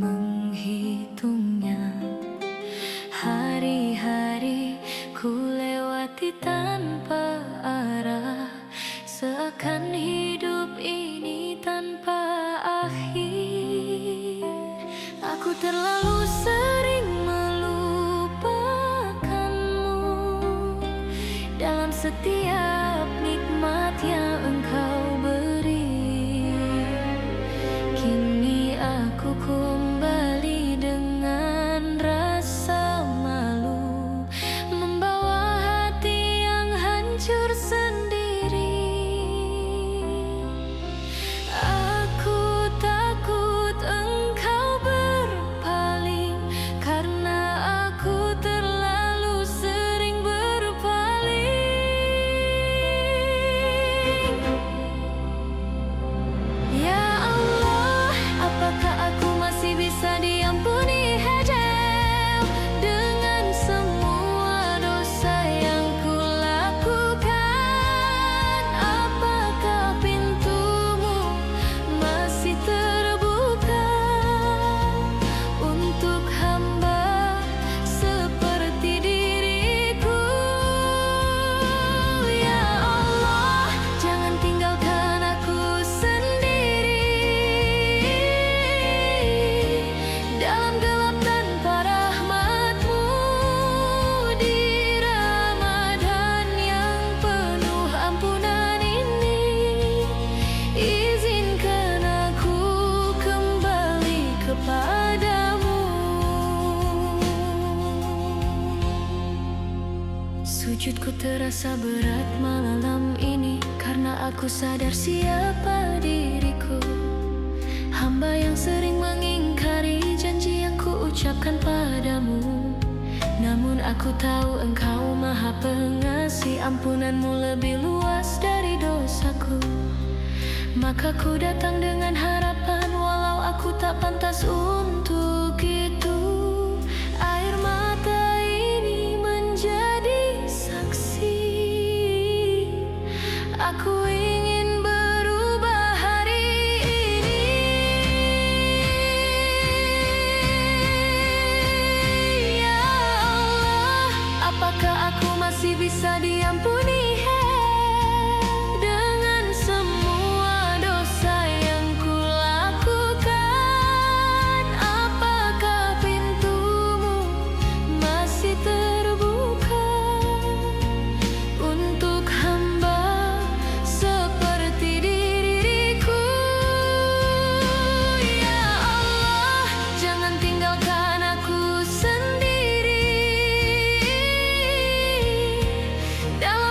menghitungnya. Hari-hari ku lewati tanpa arah, seakan hidup ini tanpa akhir. Aku terlalu sering melupakanmu dalam setiap nikmat yang engkau beri. Kini aku kembali dengan rasa malu, membawa hati yang hancur sendiri. Aku takut engkau berpaling, karena aku terlalu sering berpaling. Ya Allah, apakah aku masih bisa diampuni hajam dengan semua dosa yang ku lakukan? Apakah pintumu masih terbuka untuk hamba seperti diriku? Ya Allah, jangan tinggalkan aku sendiri dalam gelap tanpa rahmat-Mu. Di Ramadan yang penuh ampunan ini, izinkan aku kembali kepadamu. Sujudku terasa berat malam ini, karena aku sadar siapa diriku. Hamba yang sering mengingkari janji yang ku ucapkan padamu. Namun aku tahu Engkau Maha Pengasih, ampunan-Mu lebih luas dari dosaku. Maka ku datang dengan harapan, walau aku tak pantas untuk itu. Air mata ini menjadi saksi, aku ingin berubah hari ini. Ya Allah, apakah aku masih bisa diampuni dengan semua dosa yang ku lakukan? Apakah pintumu masih terbuka untuk hamba seperti diriku? Ya Allah, jangan tinggalkan aku sendiri dalam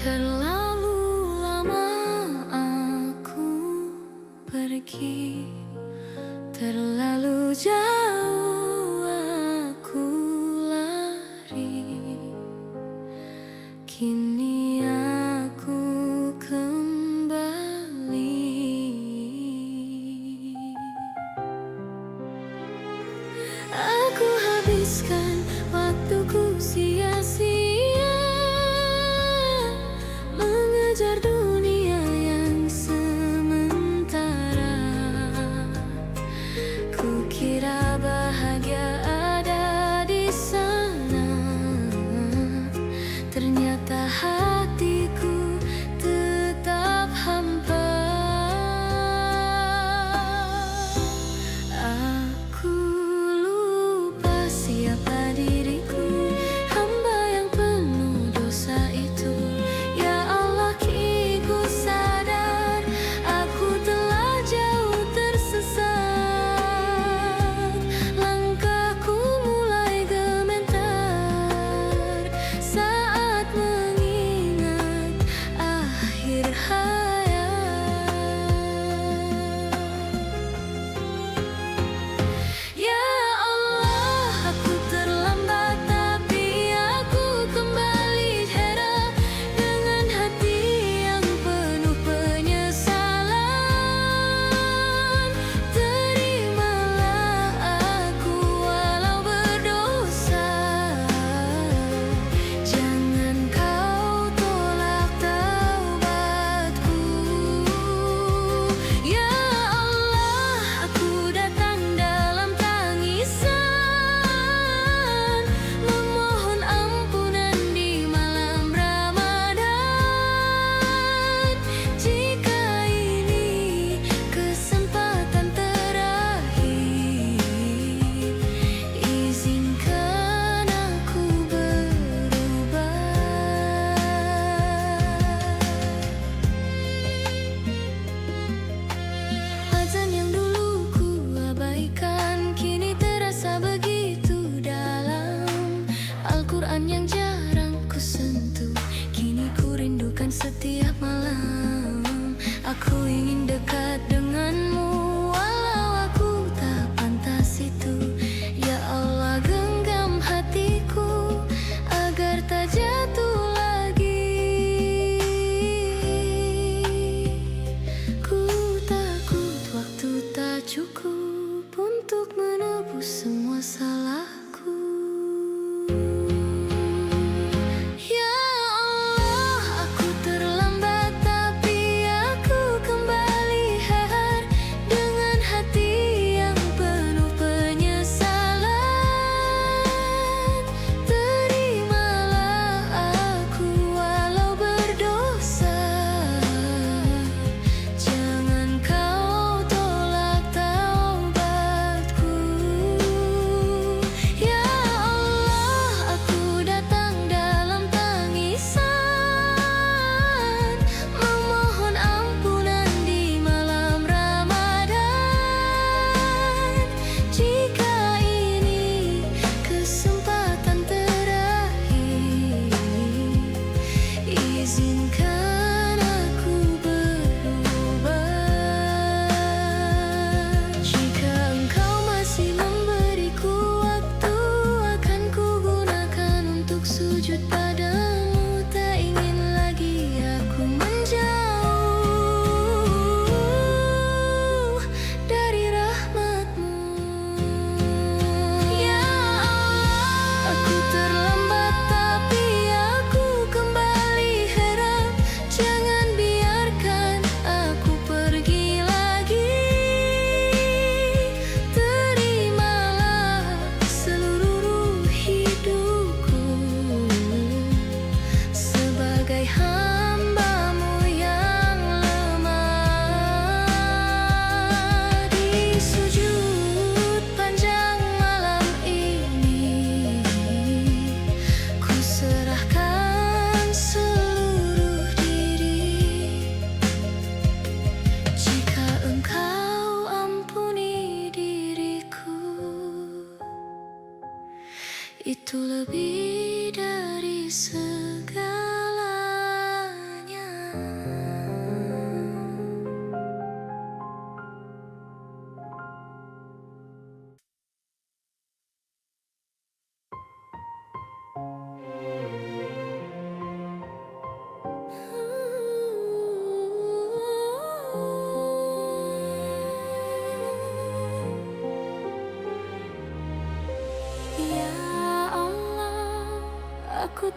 Terlalu lama aku pergi, terlalu jauh aku lari. Kini aku kembali. Aku habiskan waktuku sia-sia mengejar dunia yang sementara. Kukira bahagia ada di sana, ternyata hatiku tetap hampa. Aku lupa siapa diriku, hamba yang penuh dosa itu. Ya Allah, kini ku sadar aku telah jauh tersesat. Langkahku mulai gemetar saat mengingat akhir hayat. Ya Allah, aku terlambat tapi aku kembali heran dengan hati yang penuh penyesalan. Terimalah aku walau berdosa, jangan kau tolak taubatku. Ya Allah, aku datang dalam tangisan, memohon ampunan di malam Ramadan. Jika ini kesempatan terakhir, izinkan aku berubah. Azan yang dulu ku abaikan kini terasa begitu dalam. Al-Quran yang jarang ku sentuh kini ku rindukan setiap malam. Aku ingin dekat denganmu walau aku tak pantas itu. Ya Allah, genggam hatiku agar tak jatuh lagi. Ku takut waktu tak cukup untuk menebus semua salahku. Ya Allah, aku terlambat tapi aku kembali heran dengan hati yang penuh penyesalan. Terimalah aku walau berdosa, jangan kau tolak taubatku. Ya Allah, aku datang dalam tangisan, memohon ampunan di malam Ramadan. Jika ini kesempatan terakhir, izinkan aku berubah. Jika engkau masih memberiku waktu, akan ku gunakan untuk sujud padamu. Tak ingin lagi aku menjauh dari rahmat-Mu. Ya Allah, aku terlambat tapi aku kembali heran. Jangan biarkan aku pergi lagi. Terimalah seluruh hidupku sebagai hamba-Mu yang lemah. Di sujud panjang malam ini, ku serahkan seluruh diri. Jika Engkau ampuni diriku, itu lebih dari segalanya.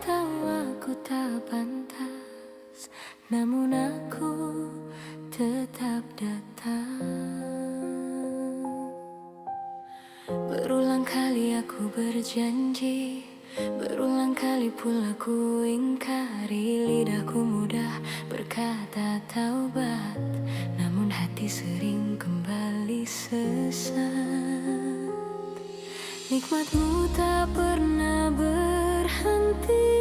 tahu aku tak pantas, namun aku tetap datang. Berulang kali aku berjanji, berulang kali pula ku ingkari. Lidahku mudah berkata taubat, namun hati sering kembali sesat. Nikmatmu tak pernah berhenti,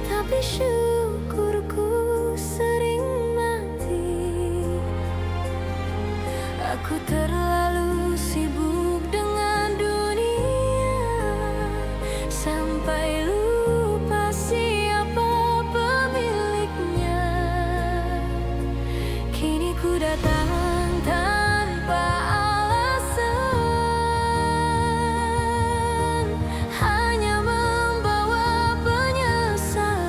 tapi syukurku sering mati. Aku terlalu sibuk dengan dunia, sampai lupa siapa pemiliknya. Kini ku datang tanpa alasan, hanya membawa penyesalan.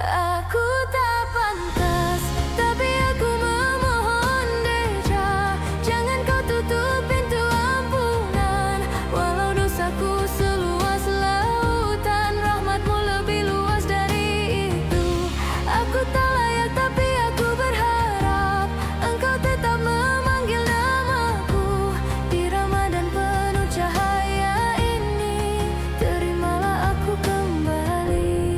Aku tak pantas, tapi aku memohon Deja, jangan kau tutup pintu ampunan. Walau dosaku seluas lautan, rahmatmu lebih luas dari itu. Aku tak layak, tapi aku berharap engkau tetap memanggil namaku. Di Ramadan penuh cahaya ini, terimalah aku kembali.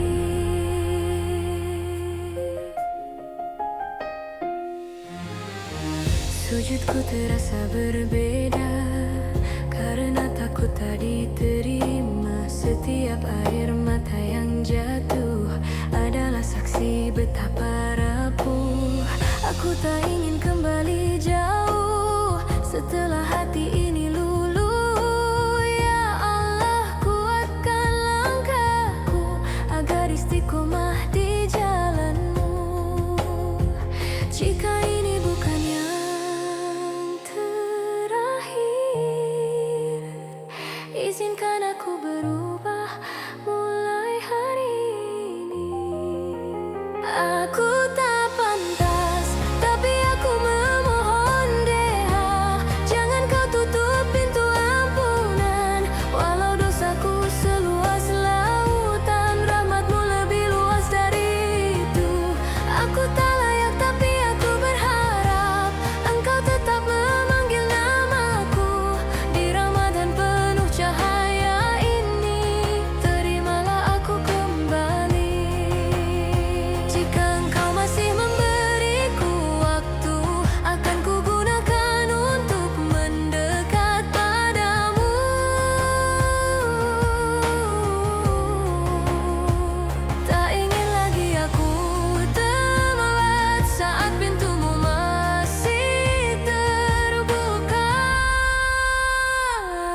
Sujudku terasa berbeda, karena takut tak diterima. Setiap air mata yang jatuh adalah saksi betapa rapuh. Aku tak ingin kembali jauh setelah hati ini luluh. Ya Allah, kuatkan langkahku agar istiqomah di jalanmu. Jika ini bukan yang terakhir, izinkan aku berubah mulai hari ini. Aku tak pantas, tapi aku memohon Deha, jangan kau tutup pintu ampunan. Walau dosaku seluas lautan, rahmatmu lebih luas dari itu. Aku tak layak, tapi aku berharap engkau tetap memanggil namaku. Di Ramadan penuh cahaya ini, terimalah aku kembali. Jika engkau masih memberiku waktu, akan kugunakan untuk mendekat padamu. Tak ingin lagi aku terlambat saat pintumu masih terbuka.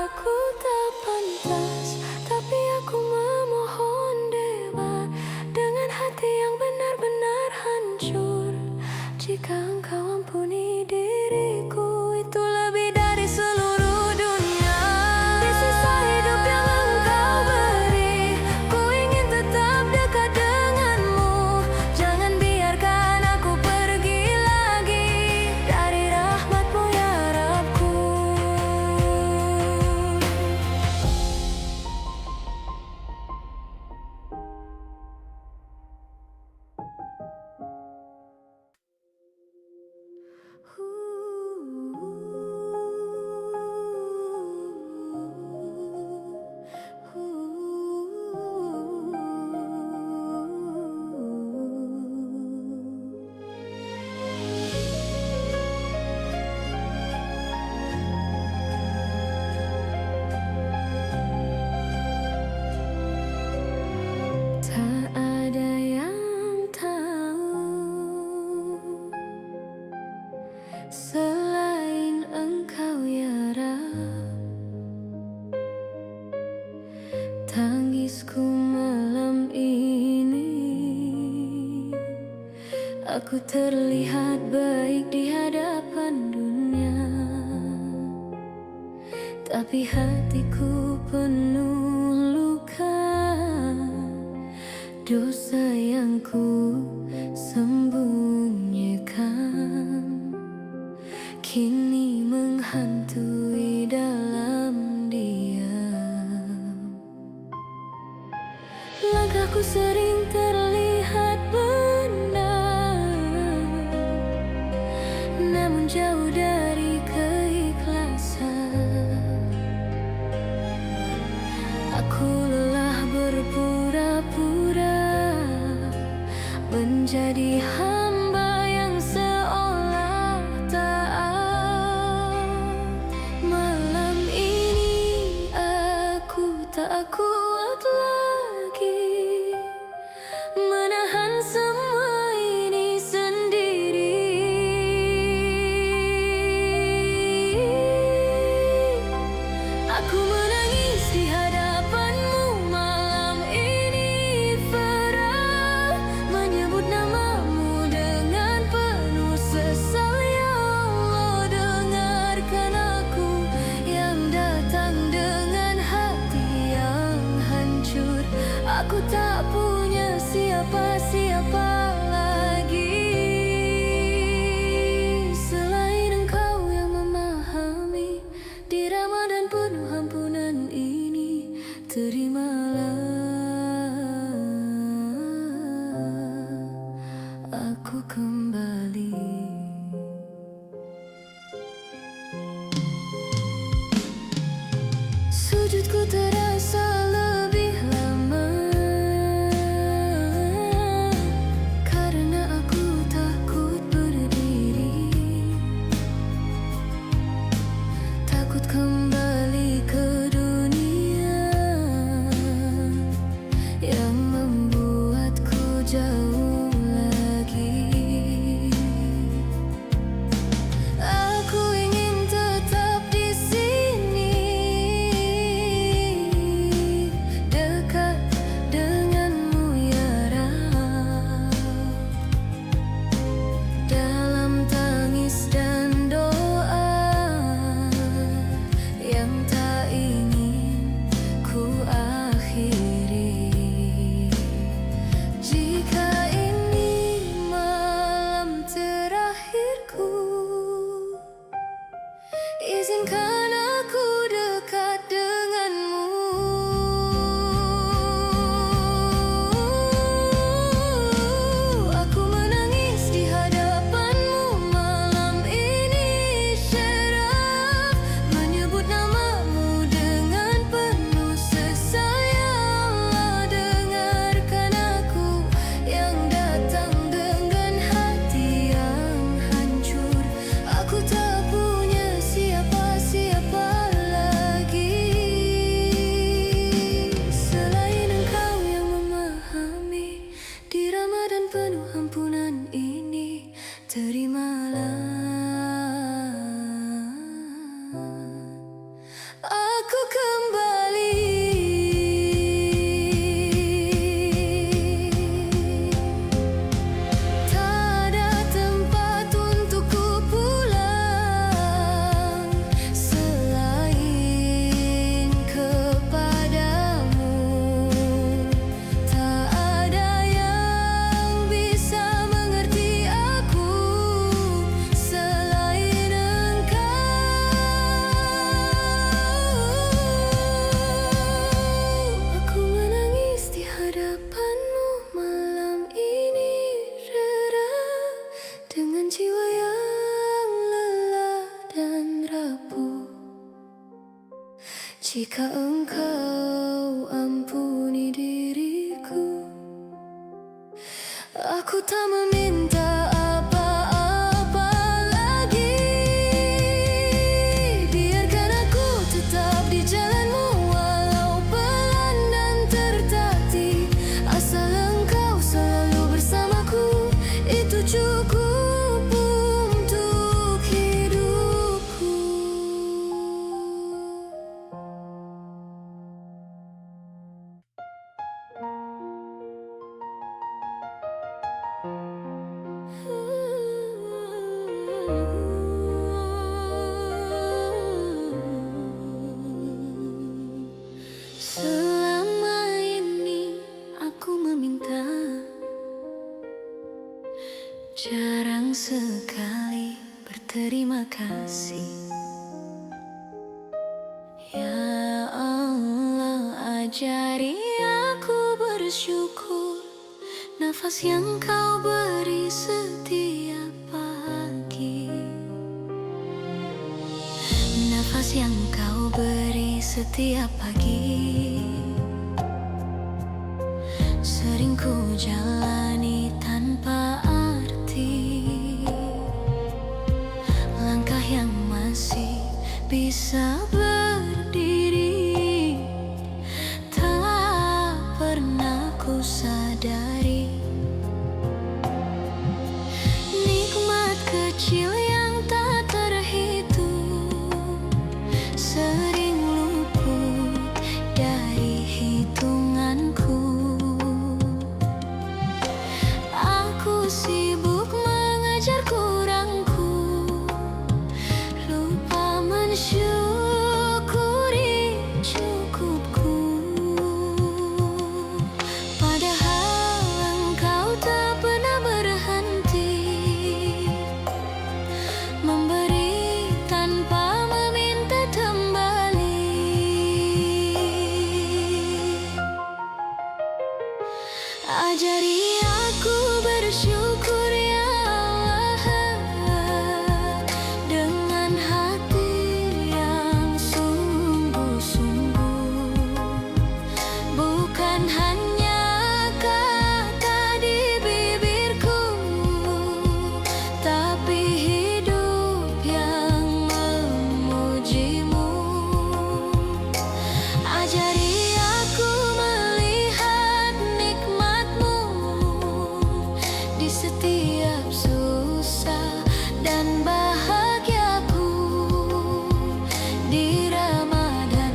Aku tak pantas, tapi aku memohon Dewa, dengan hati yang benar-benar hancur. Jika engkau ampuni diriku, itu lebih dari seluruh dunia. Di sisa hidup yang engkau beri, ku ingin tetap dekat denganmu. Jangan biarkan aku pergi lagi dari rahmatmu ya Rabbku. Tak ada yang tahu selain engkau ya Rabb. Tangisku malam ini, aku terlihat baik di hadapan dunia, tapi hatiku penuh luka. Dosa yang ku sembunyikan kini menghantui Aku sering terlihat benar, namun jauh dari keikhlasan. Aku lelah berpura-pura, menjadi hamba yang seolah taat. Malam ini aku tak kuat lagi menahan semua ini sendiri. Aku menangis di hadapanmu malam ini, Farah, menyebut namamu dengan penuh sesal. Ya Allah, dengarkan aku yang datang dengan hati yang hancur. Aku tak punya siapa-siapa lagi selain Engkau yang memahami. Di Ramadan penuh ampunan ini, terimalah aku kembali. Sujudku terasa lebih lama karena aku takut berdiri, takut kembali ke dunia yang membuatku jauh lagi. Aku ingin tetap di sini, dekat denganmu ya Rab, dalam tangis dan doa yang tak ingin ku akhiri. Jika ini malam terakhirku, izinkan aku dekat denganmu. Aku menangis di hadapanmu malam ini, Syaraf, menyebut namamu dengan penuh sesal. Ya Allah, dengarkan aku yang datang dengan hati yang hancur. Aku tak punya siapa-siapa lagi selain Engkau yang memahami. Di Ramadan penuh ampunan ini, terimalah aku kembali. Tak ada tempat untukku pulang selain kepadamu. Tak ada yang bisa mengerti aku selain Engkau. Aku menangis di hadapanmu malam ini, Rera, dengan jiwa yang lelah dan rapuh. Jika Engkau ampuni diriku, aku tak meminta apa-apa lagi. Biarkan aku tetap di jalanmu walau pelan dan tertatih. Asal Engkau selalu bersamaku, itu cukup untuk hidupku. Selama ini aku meminta, jarang sekali berterima kasih. Ya Allah, ajari aku bersyukur nafas yang kau beri setiap pagi, nafas yang kau beri setiap pagi. Sering ku jalani tanpa arti, langkah yang masih bisa berdiri. Tak pernah ku sadari nikmat kecil yang tak terhitung, sering luput dari hitunganku. Aku sibuk mengejar kurangku, lupa mensyukuri cukupku. Padahal engkau tak pernah berhenti memberi tanpa meminta kembali. Ajari aku bersyukur ya Allah, dengan hati yang sungguh-sungguh, bukan hanya kata di bibirku, tapi hidup yang memujimu. Ajari aku melihat nikmatmu di setiap susah dan bahagiaku, di Ramadan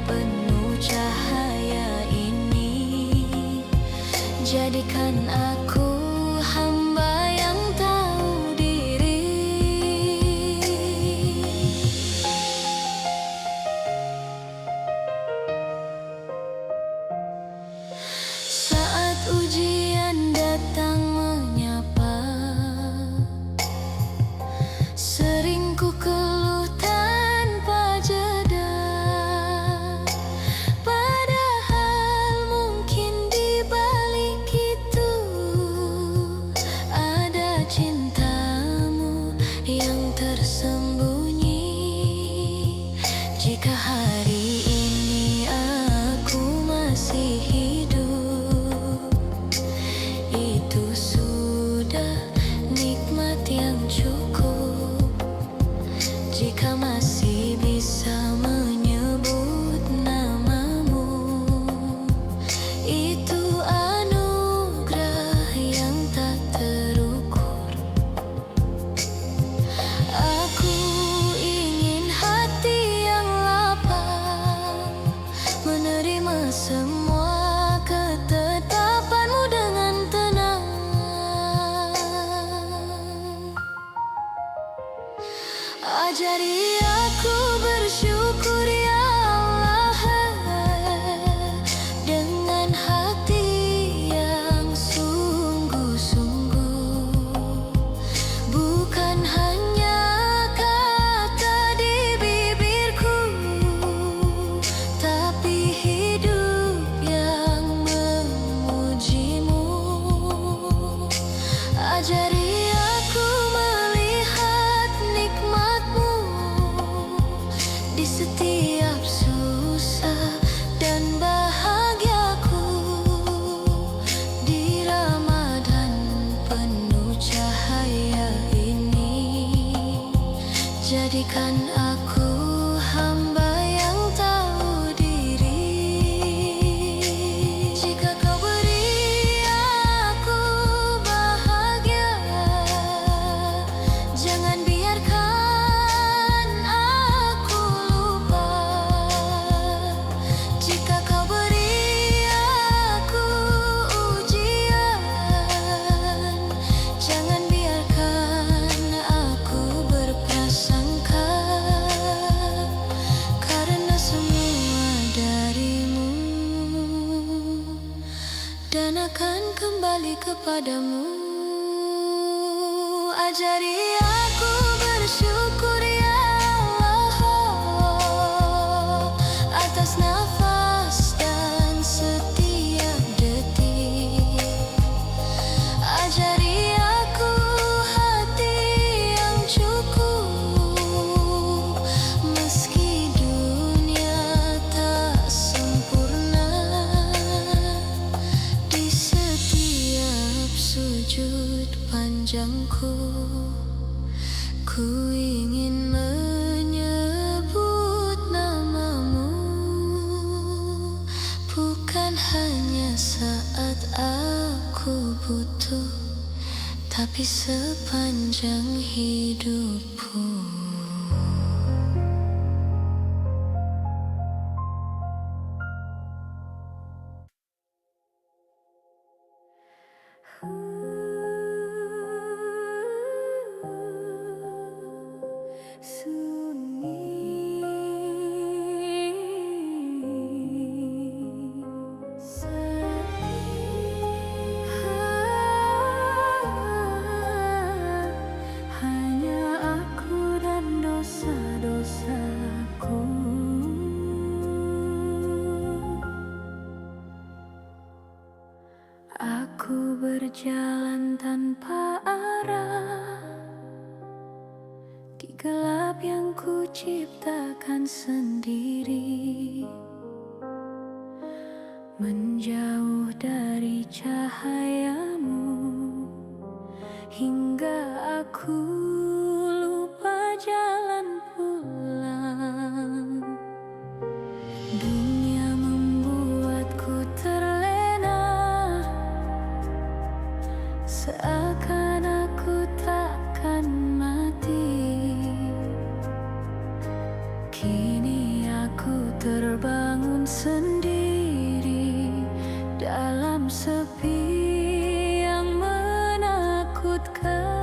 penuh cahaya ini. Jadikan aku hamba yang tahu diri. Saat ujian datang menyapa, sering ku keluh tanpa jeda. Padahal mungkin di balik itu ada cintamu yang tersembunyi. Jika hari ini aku masih hidup, itu sudah nikmat yang cukup. Jika masih bisa menyebut namamu, itu anugerah yang tak terukur. Aku ingin hati yang lapang menerima semua ketetapanmu dengan tenang. Ajari aku bersyukur ya Allah, dengan hati yang sungguh-sungguh, bukan hanya kata di bibirku, tapi hidup yang memujimu. Ajari aku melihat nikmatmu di setiap susah dan bahagiaku, di Ramadan penuh cahaya ini. Jadikan aku hamba yang tahu diri. Jika kau beri aku bahagia, jangan biarkan aku lupa. Jika kau beri aku ujian, jangan biarkan aku berprasangka, karena semua darimu dan akan kembali kepadamu. Ajari aku bersyukur ya Allah, atas nafas dan setiap detik. sujud panjangku, ku ingin menyebut namamu, bukan hanya saat aku butuh, tapi sepanjang hidupku. Hanya aku dan dosa-dosaku. Aku berjalan tanpa arah di gelap yang ku ciptakan sendiri, menjauh dari cahayamu, hingga aku lupa jalan pulang. Dunia membuatku terlena, seakan aku takkan mati. Kini aku terbangun sendiri dalam sepi yang menakutkan.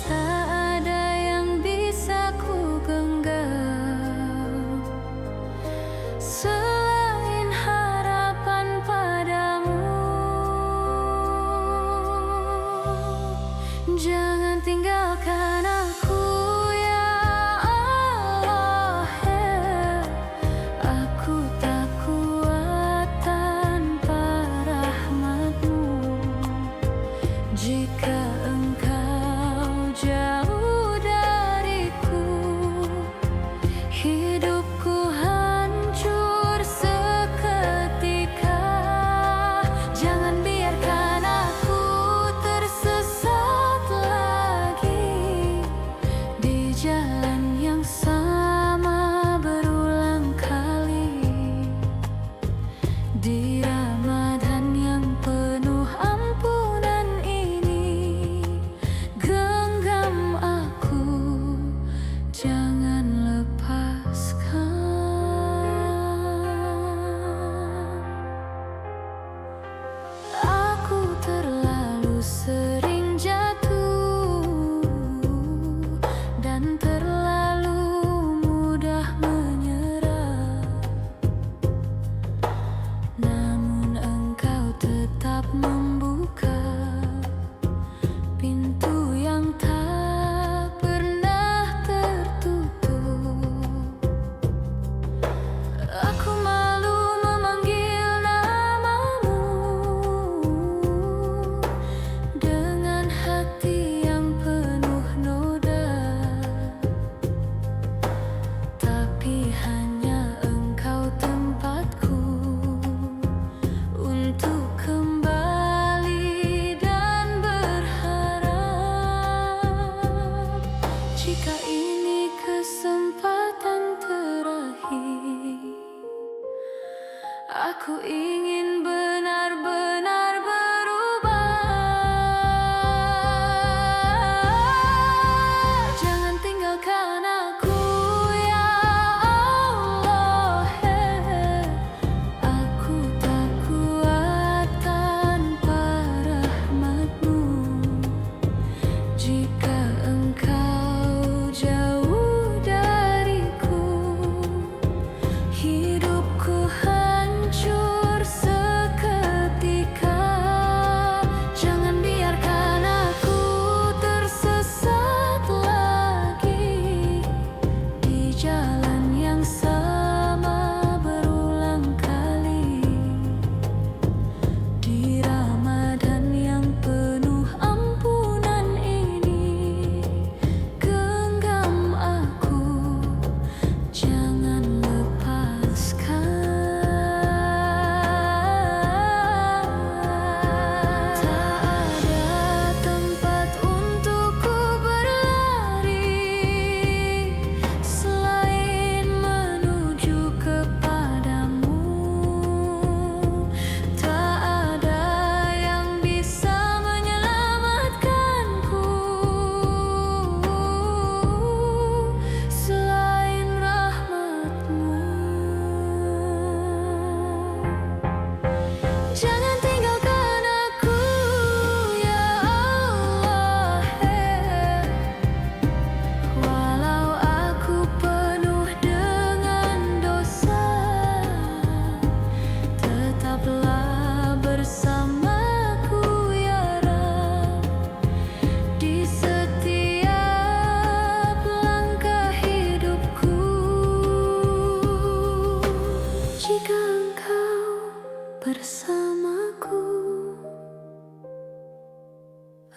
Tak ada yang bisa ku genggam selain harapan padamu.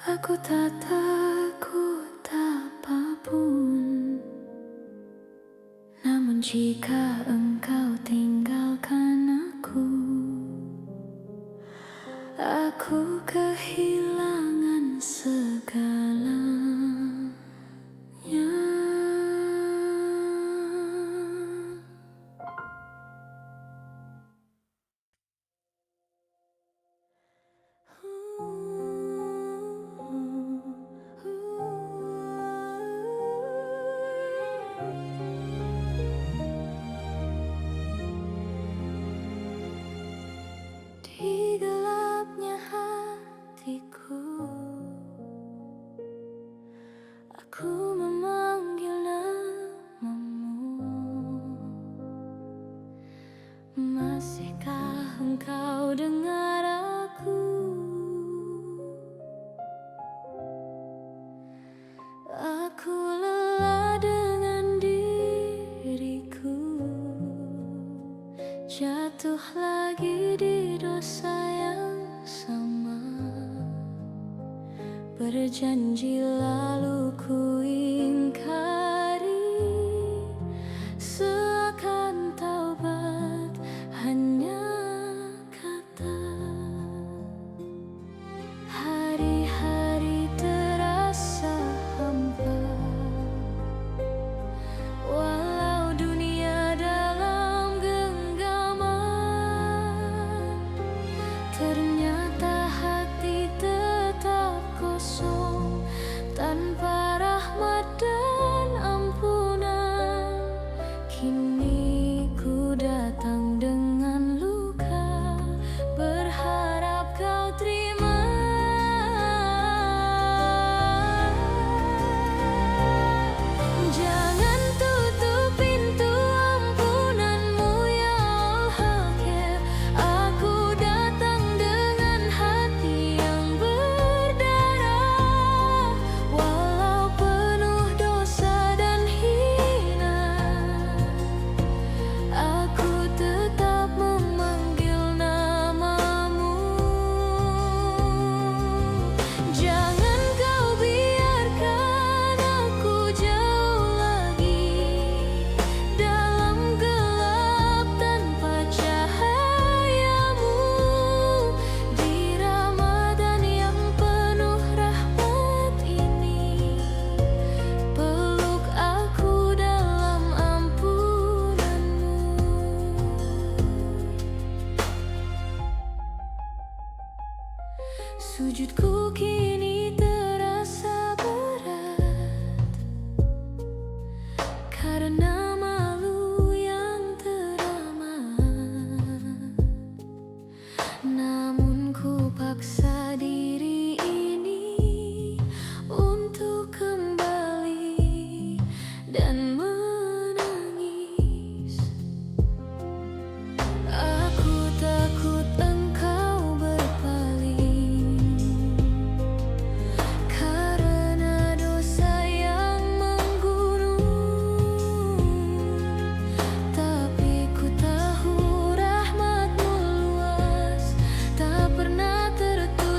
Aku tak takut apapun. Namun jika engkau tinggalkan aku kehilangan segalanya. Di gelapnya hatiku, aku memanggil namamu. Masihkah engkau dengar aku? Aku lelah dengan diriku, jatuh lagi di dosa yang sama. Berjanji lalu ku ingkari, seakan taubat hanya kata. Hari-hari terasa hampa, walau dunia dalam genggaman. Ternyata hati tetap kosong, tanpa rahmat dan ampunan. Kini ku datang dengan luka, berharap kau terima. Jangan tutup pintu ampunanmu ya Al-Hakim. Aku datang dengan hati yang berdarah, walau penuh dosa dan hina. Aku tetap memanggil namamu. Jangan kau biarkan aku jauh lagi dalam gelap tanpa cahayamu. Di Ramadan yang penuh rahmat ini, peluk aku dalam ampunanmu. Sujudku kini terasa berat, karena malu yang teramat. Namun ku paksa diri ini untuk kembali dan menangis. Aku takut engkau berpaling, karena dosa yang menggunung. Tapi ku tahu rahmatmu luas, tak pernah tertutup.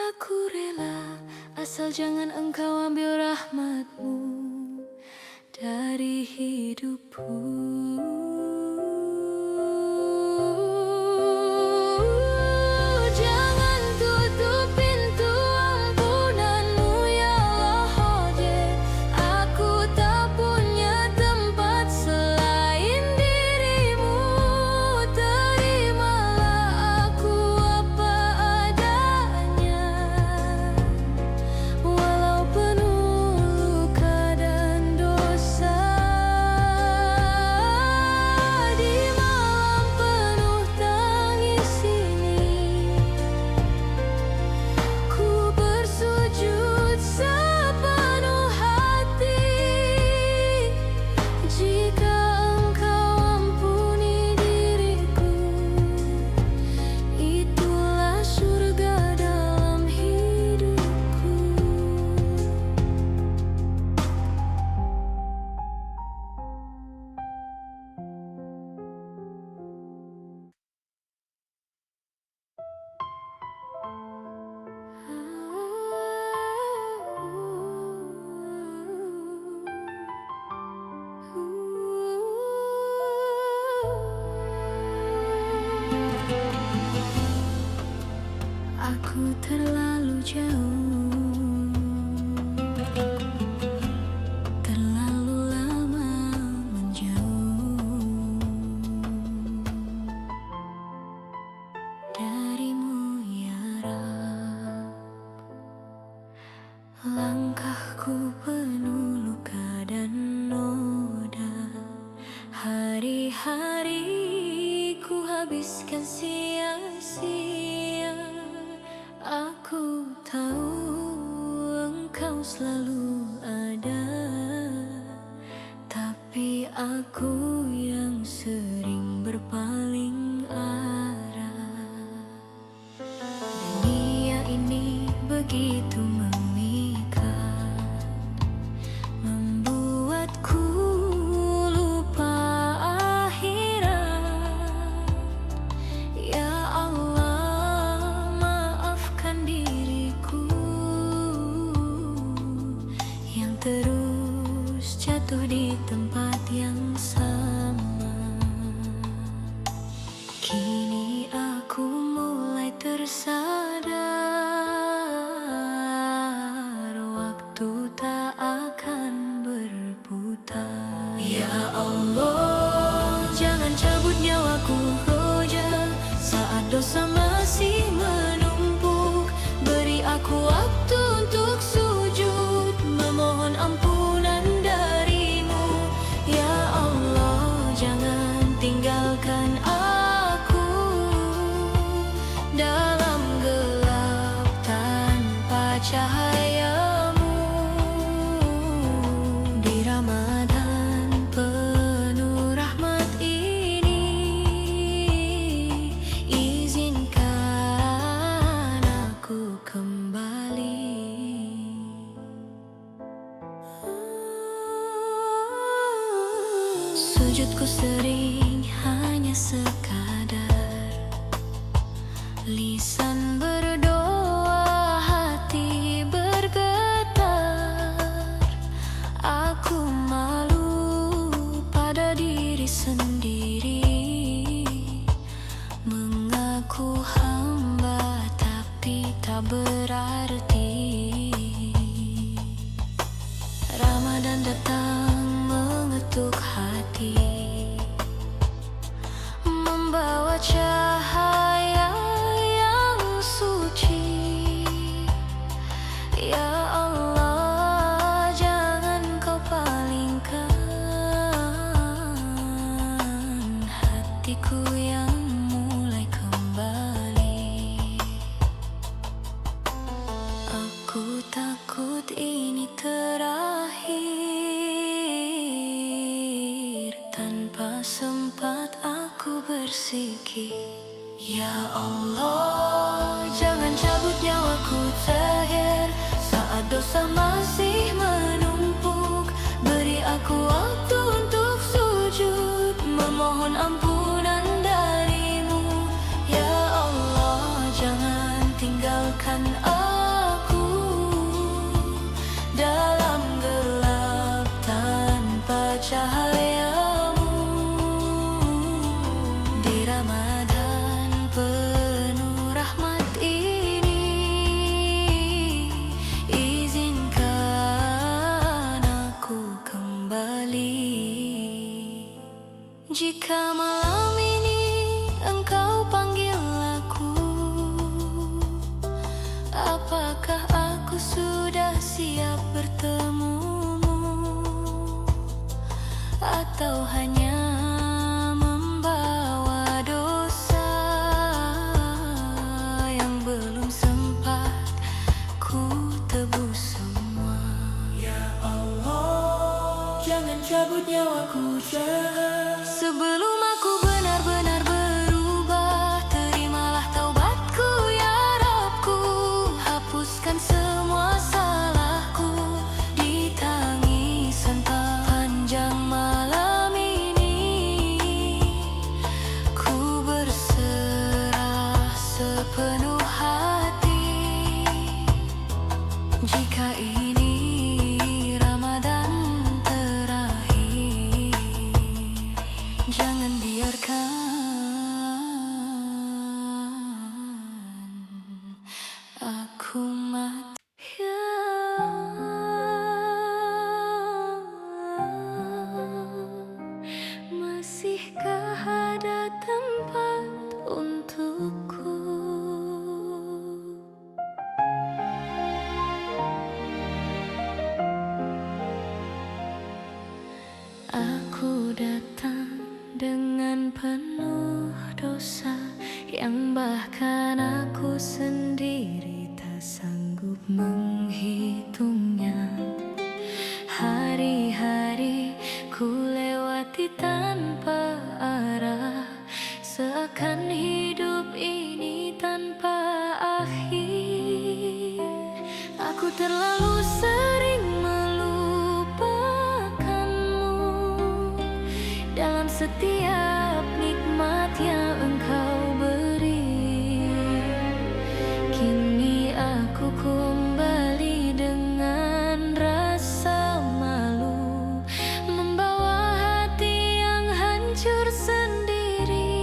Aku rela, asal jangan engkau ambil rahmatmu dari hidupku. Jangan tutup pintu ampunanmu ya Allah. Aku tak punya tempat selain dirimu. Terimalah aku apa adanya, walau penuh luka dan dosa. Di malam penuh tangis ini, ku bersujud sepenuh hati. Jika engkau ampuni diriku, itulah surga dalam hidupku. Aku terlalu jauh, terlalu lama menjauh darimu ya Rab. Langkahku penuh luka dan noda. Hari-hari ku habiskan sia-sia. Aku tahu engkau selalu ada, tapi aku yang sering berpaling arah. Dunia ini begitu memikat, membuatku lupa akhirat. Ya Allah, maafkan diriku yang terus jatuh di tempat yang sama. Kini aku mulai tersadar, waktu tak akan berputar. Ya Allah, jangan cabut nyawaku roja saat dosa masih menumpuk. Beri aku waktu untuk sujud, memohon ampunan darimu. Ya Allah, jangan tinggalkan aku dalam gelap tanpa cahayamu. Di Ramadan penuh rahmat ini, izinkan aku kembali. Sujudku sering hanya sekadar lisan berdoa, hati bergetar. Aku malu pada diri sendiri, mengaku hamba tapi tak berarti. Ramadan datang mengetuk hati, membawa cahaya yang suci. Ya Allah, jangan kau palingkan hatiku yang mulai kembali. Aku takut ini terakhir, tanpa sempat aku bersikir. Ya Allah, jangan cabut nyawaku terakhir saat dosa masih menumpuk. Beri aku waktu untuk sujud, memohon ampunan darimu. Ya Allah, jangan tinggalkan aku cabut nyawaku sebelum aku benar-benar berubah. Terimalah taubatku ya Rabbku, hapuskan semua salahku di tangisan panjang malam ini. Ku berserah sepenuh hati. Jika ini Ramadan terakhir, jangan biarkan aku mati. Masihkah ada tempat untukku? Aku datang dengan penuh dosa yang bahkan aku sendiri tak sanggup menghitungnya. Hari-hari ku lewati tanpa arah, seakan hidup ini tanpa akhir. Aku terlalu sering melupakanmu dalam setiap nikmat yang engkau beri. Kini aku kembali dengan rasa malu, membawa hati yang hancur sendiri.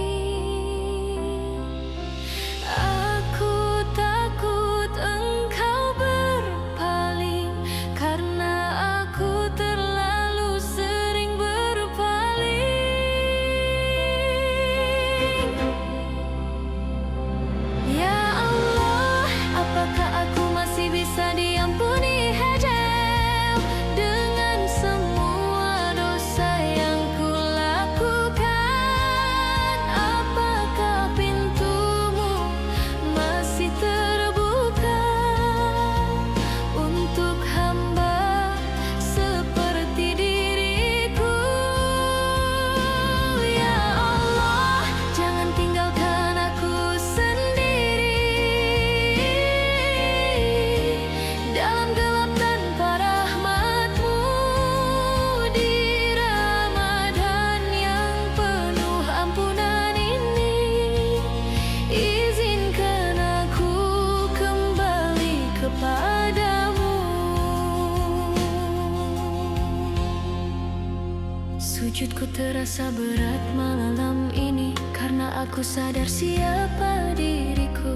Aku takut engkau berpaling, karena aku terlalu sering berpaling. Ya Allah, apakah aku masih bisa diampuni hajam dengan semua dosa yang ku lakukan? Apakah pintumu masih terbuka untuk hamba seperti diriku? Ya Allah, jangan tinggalkan aku sendiri dalam gelap tanpa rahmat-Mu. Di Ramadan yang penuh ampunan ini, izinkan aku kembali kepadamu. Sujudku terasa berat malam ini, karena aku sadar siapa diriku.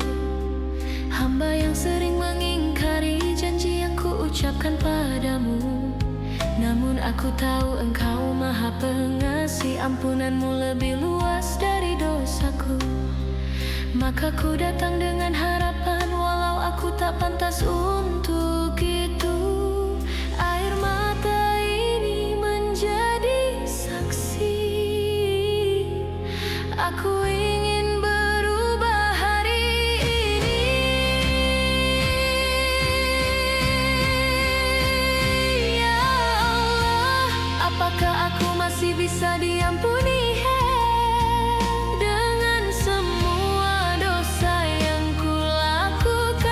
Hamba yang sering mengingkari janji yang ku ucapkan padamu. Namun aku tahu Engkau Maha Pengasih, ampunan-Mu lebih luas dari dosaku. Maka ku datang dengan harapan, walau aku tak pantas untuk itu. Air mata ini menjadi saksi, aku ingin berubah hari ini. Ya Allah, apakah aku masih bisa diampuni dengan semua dosa yang ku lakukan?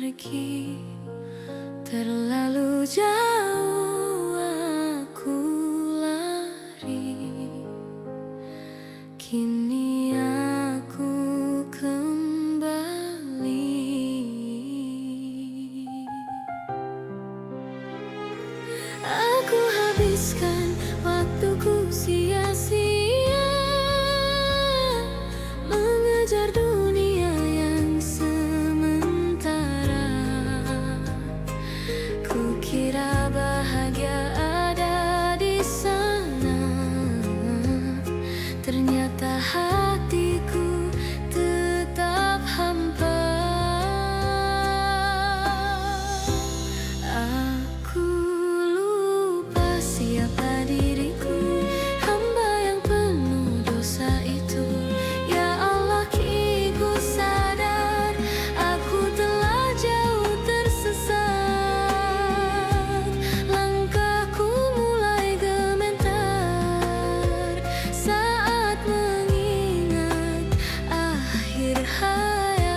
pergi, terlalu jauh aku lari. Kini aku kembali. Aku habiskan waktuku sia-sia mengejar dunia yang sementara. Kukira bahagia ada di sana, ternyata hatiku tetap hampa. Aku lupa siapa diriku, hamba yang penuh dosa itu. Ya Allah, kini ku sadar aku telah jauh tersesat. Langkahku mulai gemetar saat mengingat akhir hayat.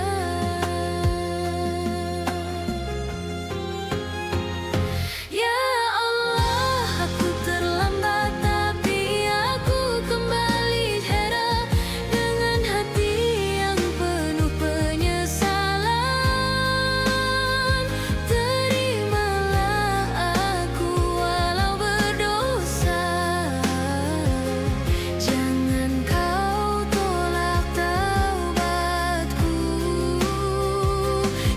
Ya Allah, aku terlambat tapi aku kembali heran dengan hati yang penuh penyesalan. Terimalah aku walau berdosa, jangan kau tolak taubatku.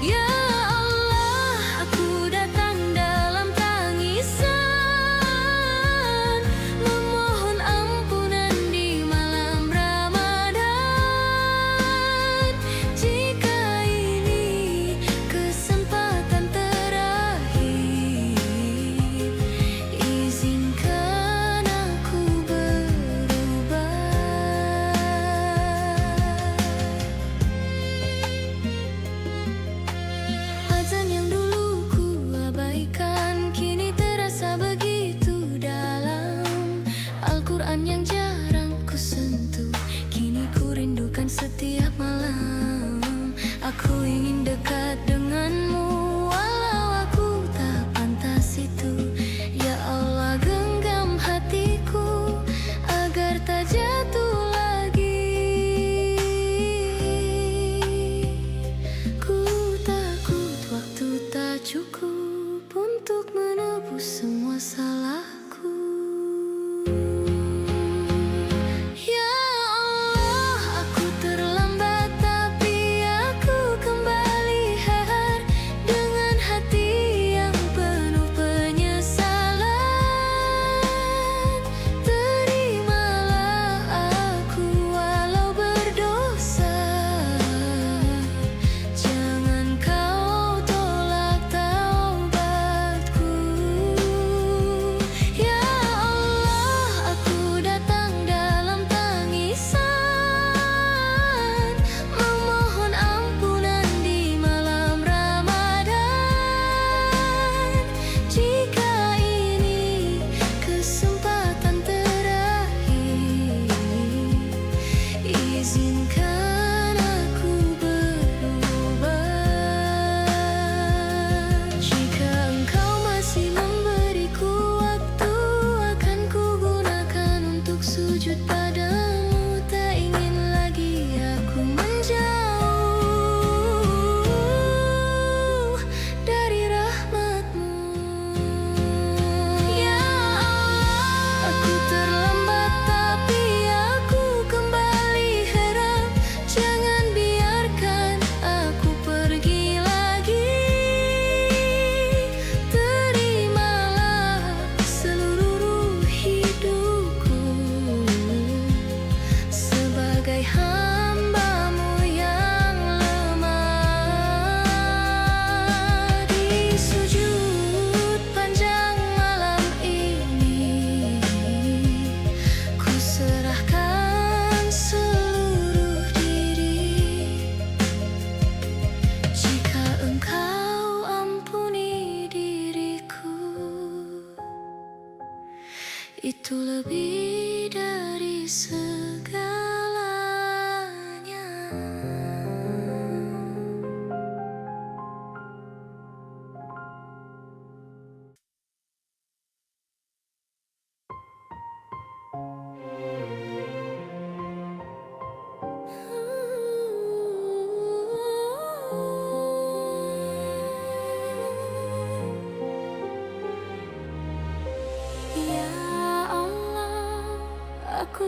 Ya Allah, aku datang dalam tangisan, memohon ampunan di malam Ramadan. Jika ini kesempatan terakhir, izinkan aku berubah. Azan yang dulu ku abaikan kini terasa begitu dalam. Al-Quran yang jarang ku sentuh kini ku rindukan setiap malam. Aku ingin dekat denganmu walau aku tak pantas itu. Ya Allah, genggam hatiku agar tak jatuh lagi. Ku takut waktu tak cukup untuk menebus semua salahku. Ya Allah, aku terlambat tapi aku kembali heran dengan hati yang penuh penyesalan. Terimalah aku walau berdosa, jangan kau tolak taubatku.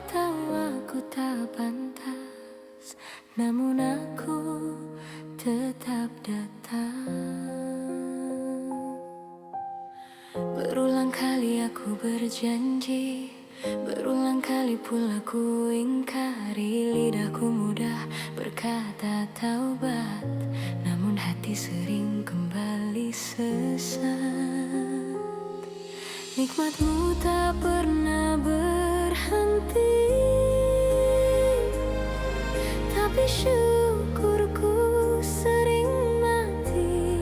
tahu aku tak pantas, namun aku tetap datang. Berulang kali aku berjanji, berulang kali pula ku ingkari. Lidahku mudah berkata taubat, namun hati sering kembali sesat. Nikmatmu tak pernah berhenti, tapi syukurku sering mati.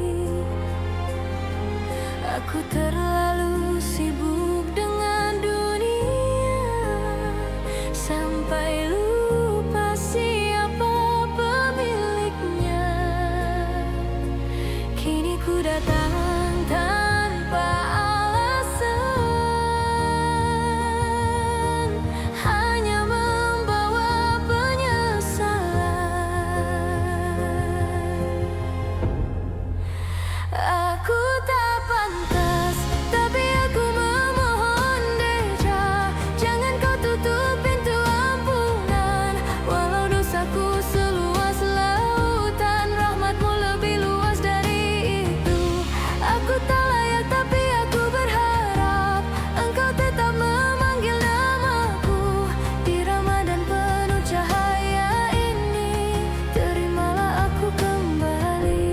Aku terlalu sibuk dengan dunia, sampai lupa siapa pemiliknya. Kini ku datang tanpa alasan, hanya membawa penyesalan. Aku tak pantas, tapi aku memohon Deja, jangan kau tutup pintu ampunan. Walau dosaku seluas lautan, rahmatmu lebih luas dari itu. Aku tak layak tapi aku berharap engkau tetap memanggil namaku. Di Ramadan penuh cahaya ini, terimalah aku kembali.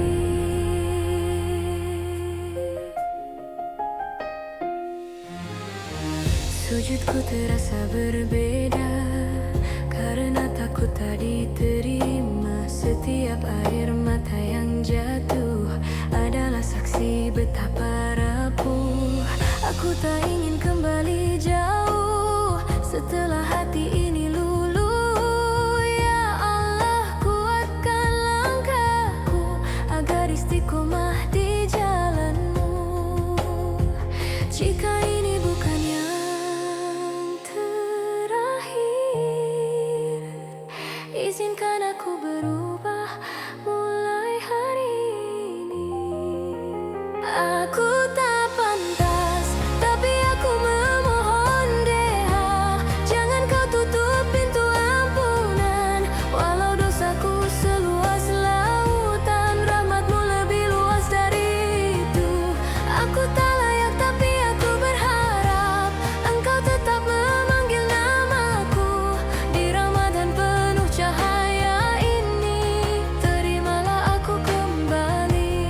Sujudku terasa berbeda, karena takut tak diterima. Setiap air mata yang jatuh adalah saksi betapa rapuh. Aku tak ingin kembali jauh setelah hati ini luluh. Ya Allah, kuatkan langkahku agar istiqomah di jalanmu. Jika ini bukan yang terakhir, izinkan aku berubah mulai hari ini. Aku tak pantas, tapi aku memohon Deha, jangan kau tutup pintu ampunan. Walau dosaku seluas lautan, rahmatmu lebih luas dari itu. Aku tak layak tapi aku berharap engkau tetap memanggil namaku. Di Ramadan penuh cahaya ini, terimalah aku kembali.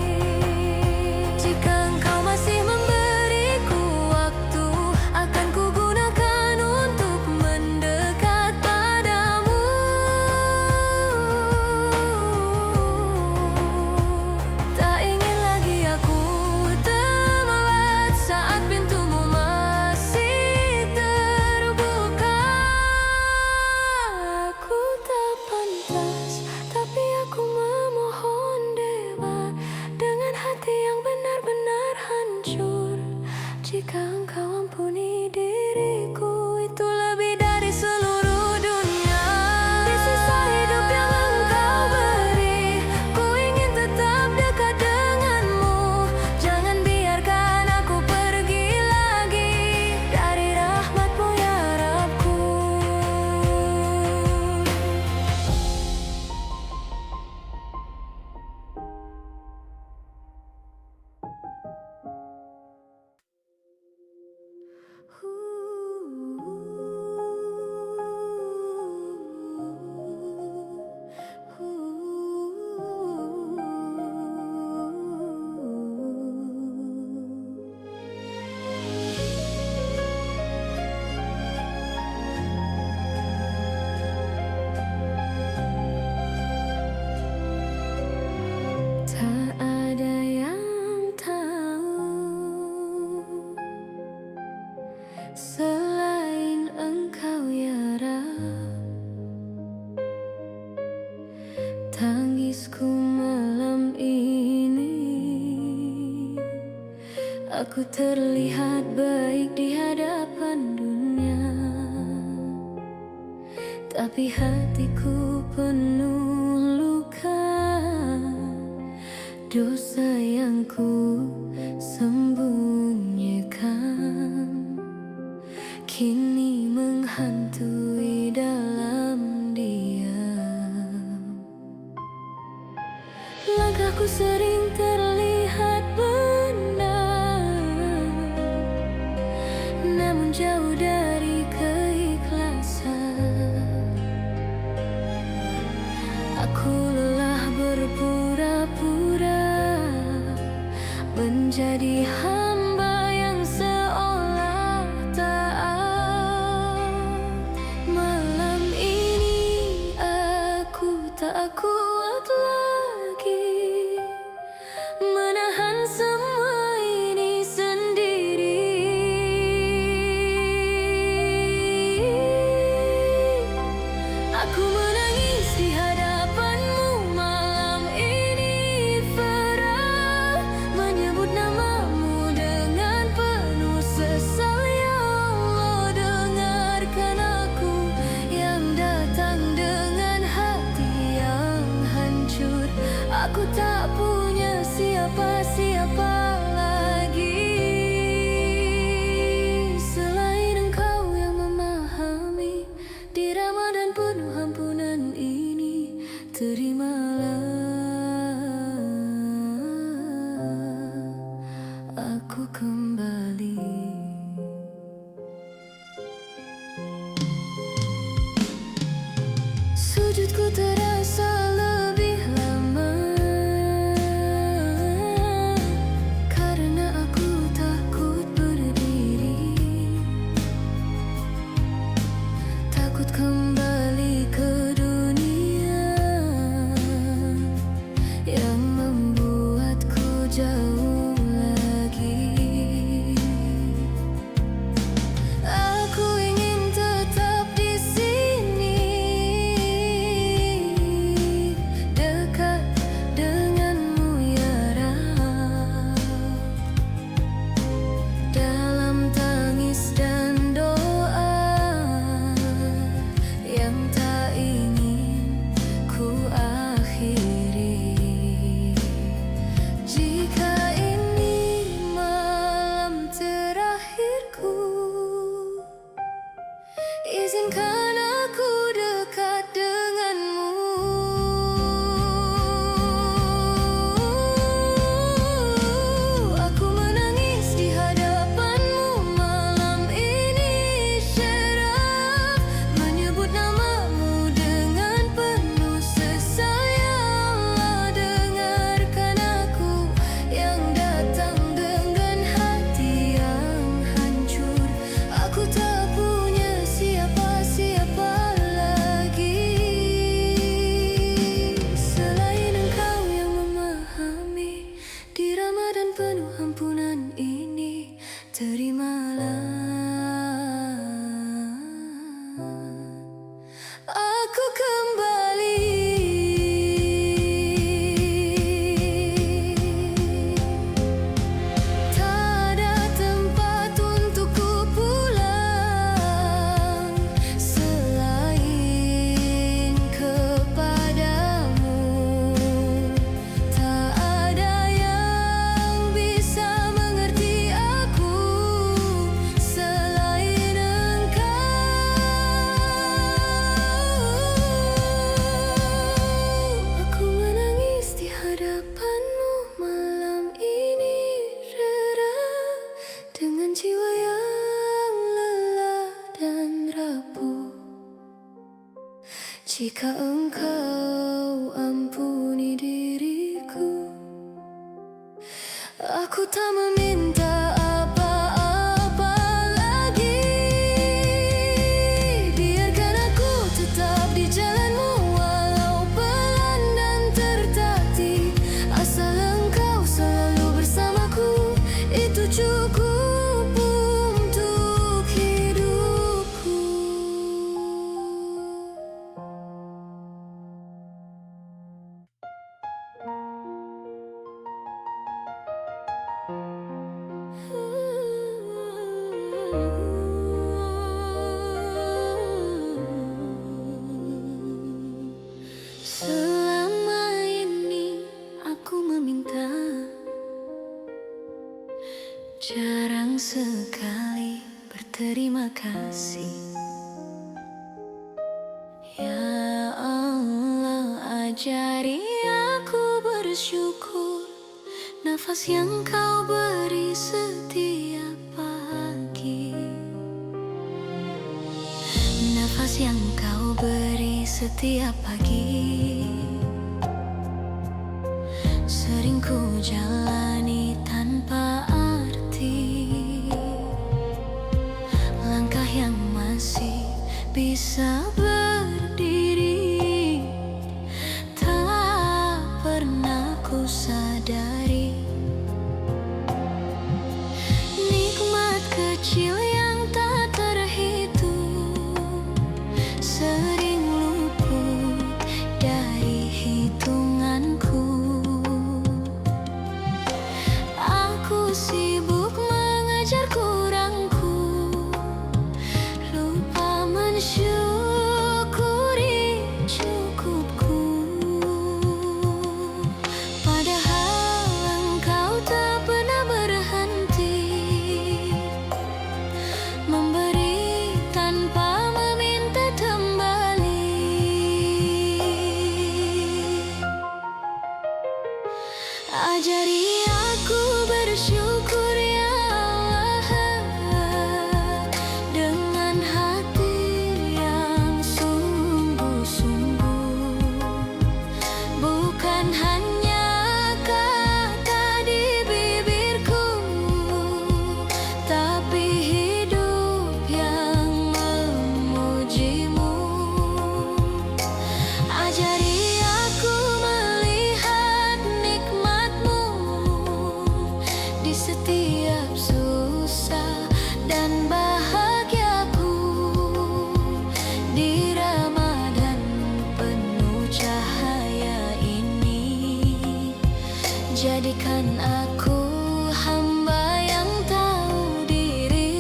Jika engkau masih memberiku waktu, akan kugunakan untuk mendekat padamu. Tak ingin lagi aku terlambat saat pintumu masih terbuka. Aku tak pantas, tapi aku memohon Dewa, dengan hati yang benar-benar hancur. Jika engkau ampuni diriku, itu lebih dari seluruh dunia. Di sisa hidup yang engkau beri, ku ingin tetap dekat denganmu. Jangan biarkan aku pergi lagi dari rahmatmu ya Rabbku. Tak ada yang tahu selain engkau ya Rabb. Tangisku malam ini, aku terlihat baik di hadapan dunia, tapi hatiku penuh luka. Dosa yang ku sembunyikan kini menghantui Aku sering terlihat benar, namun jauh dari keikhlasan. Aku lelah berpura-pura, menjadi hamba yang seolah taat. Malam ini aku tak kuat lagi menahan semua ini sendiri. Aku menangis di hadapanmu malam ini, Farah, menyebut namamu dengan penuh sesal. Ya Allah, dengarkan aku yang datang dengan hati yang hancur. Aku tak punya siapa-siapa lagi selain Engkau yang memahami. Di Ramadan penuh ampunan ini, terimalah aku kembali. Sujudku terasa lebih lama karena aku takut berdiri, takut kembali ke dunia yang membuatku jauh lagi. Aku ingin tetap di sini, dekat denganmu ya Rab, dalam tangis dan doa yang tak ingin ku akhiri. Jika ini malam terakhirku, izinkan aku dekat denganmu. Aku menangis di hadapanmu malam ini, Syaraf, menyebut namamu dengan penuh sesal. Ya Allah, dengarkan aku yang datang dengan hati yang hancur. Aku tak punya siapa-siapa lagi selain Engkau yang memahami. Di Ramadan penuh ampunan ini, terimalah aku kembali. Tak ada tempat untukku pulang selain kepadamu. Tak ada yang bisa mengerti aku selain Engkau. Aku menangis di hadapanmu malam ini, Rera, dengan jiwa yang lelah dan rapuh. Jika Engkau ampuni diriku, aku tak meminta apa-apa lagi. Biarkan aku tetap di jalanmu walau pelan dan tertatih. Asal Engkau selalu bersamaku, itu cukup untuk hidupku. Selama ini aku meminta, jarang sekali berterima kasih. Ya Allah, ajari aku bersyukur nafas yang kau beri setiap pagi, nafas yang kau beri setiap pagi. Sering ku jalani tanpa arti, langkah yang masih bisa berdiri. Tak pernah ku sadari nikmat kecil yang tak terhitung, sering luput dari hitunganku. Aku sibuk mengejar kurangku, lupa mensyukuri cukupku. Padahal engkau tak pernah berhenti memberi tanpa meminta kembali. Ajari aku bersyukur ya Allah, dengan hati yang sungguh-sungguh, bukan hanya kata di bibirku, tapi hidup yang memujimu. Ajari aku melihat nikmatmu di setiap susah dan bahagiaku, di Ramadan penuh cahaya ini. Jadikan aku hamba yang tahu diri.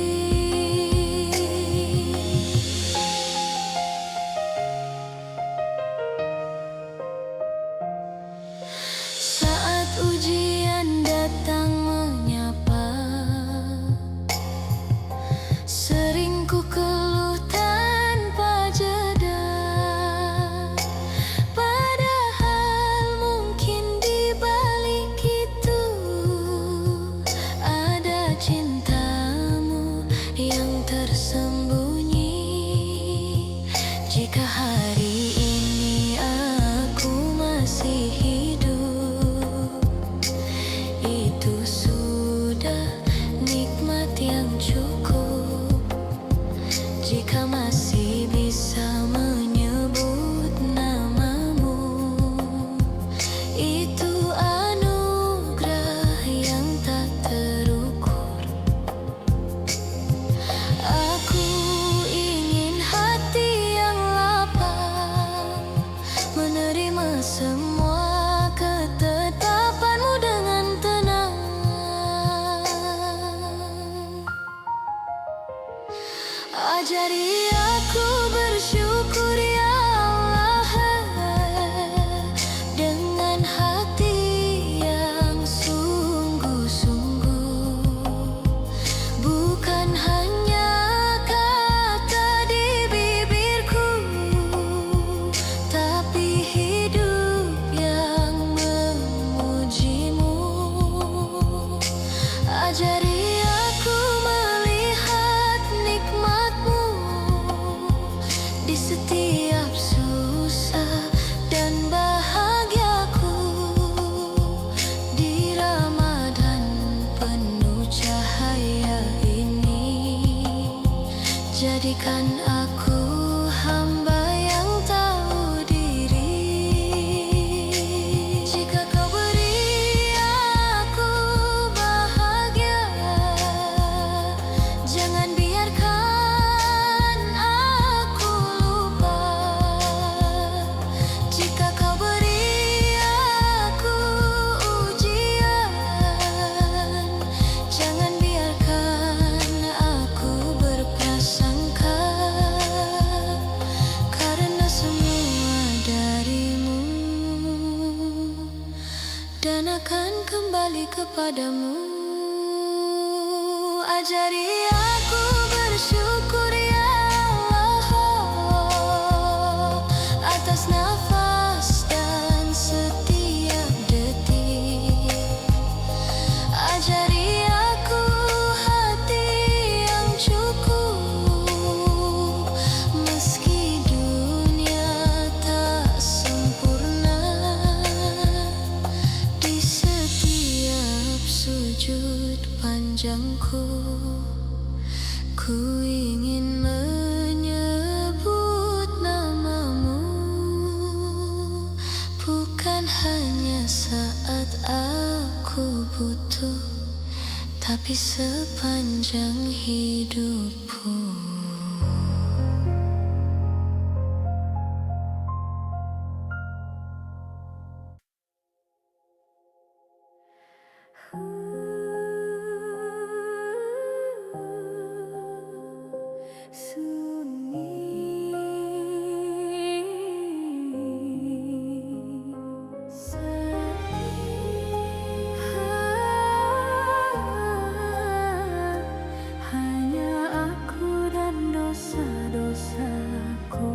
Saat ujian datang menyapa, sering ku keluh tanpa jeda. Padahal mungkin di balik itu ada cintamu yang tersembunyi. Jika hari ini aku masih hidup, itu sudah nikmat yang cukup. Jika masih bisa menyebut namamu, itu anugerah yang tak terukur. Aku ingin hati yang lapang menerima semua ketetapanmu dengan tenang. Ajari aku bersyukur ya Allah, dengan hati yang sungguh-sungguh, bukan hanya kata di bibirku, tapi hidup yang memujimu. Ajari aku melihat nikmatmu di setiap susah dan bahagiaku, di Ramadan penuh cahaya ini. Jadikan aku hamba yang tahu diri. Jika kau beri aku bahagia, jangan biarkan aku lupa. Jika kau beri aku ujian, jangan biarkan aku berprasangka, karena semua darimu dan akan kembali kepadamu. Ajari aku bersyukur ya Allah, atas nafas dan setiap detik. sepanjangku. Ku ingin menyebut namamu, bukan hanya saat aku butuh, tapi sepanjang hidupku. Hanya aku dan dosa-dosaku.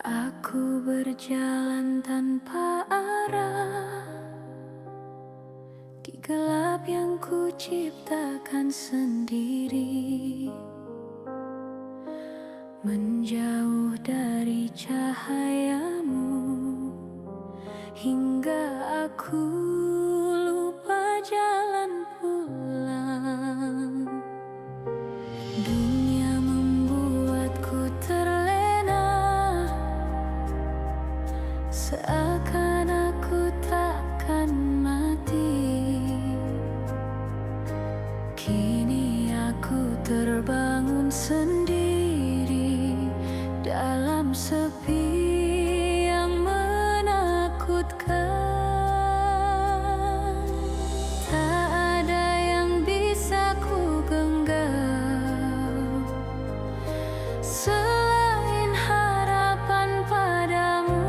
Aku berjalan tanpa arah di gelap yang ku ciptakan sendiri, menjauh dari cahayamu, hingga aku lupa jalan pulang. Dunia membuatku terlena, seakan aku takkan mati. Kini aku terbangun sendiri dalam sepi yang menakutkan. Tak ada yang bisa ku genggam selain harapan padamu.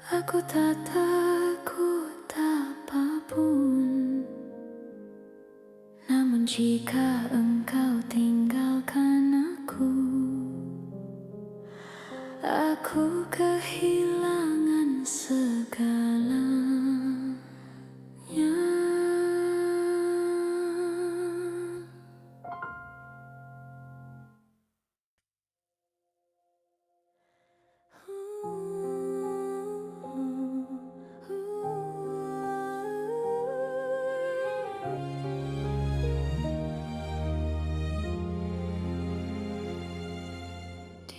Aku tak takut apapun. Namun jika engkau tinggalkan aku kehilangan segalanya.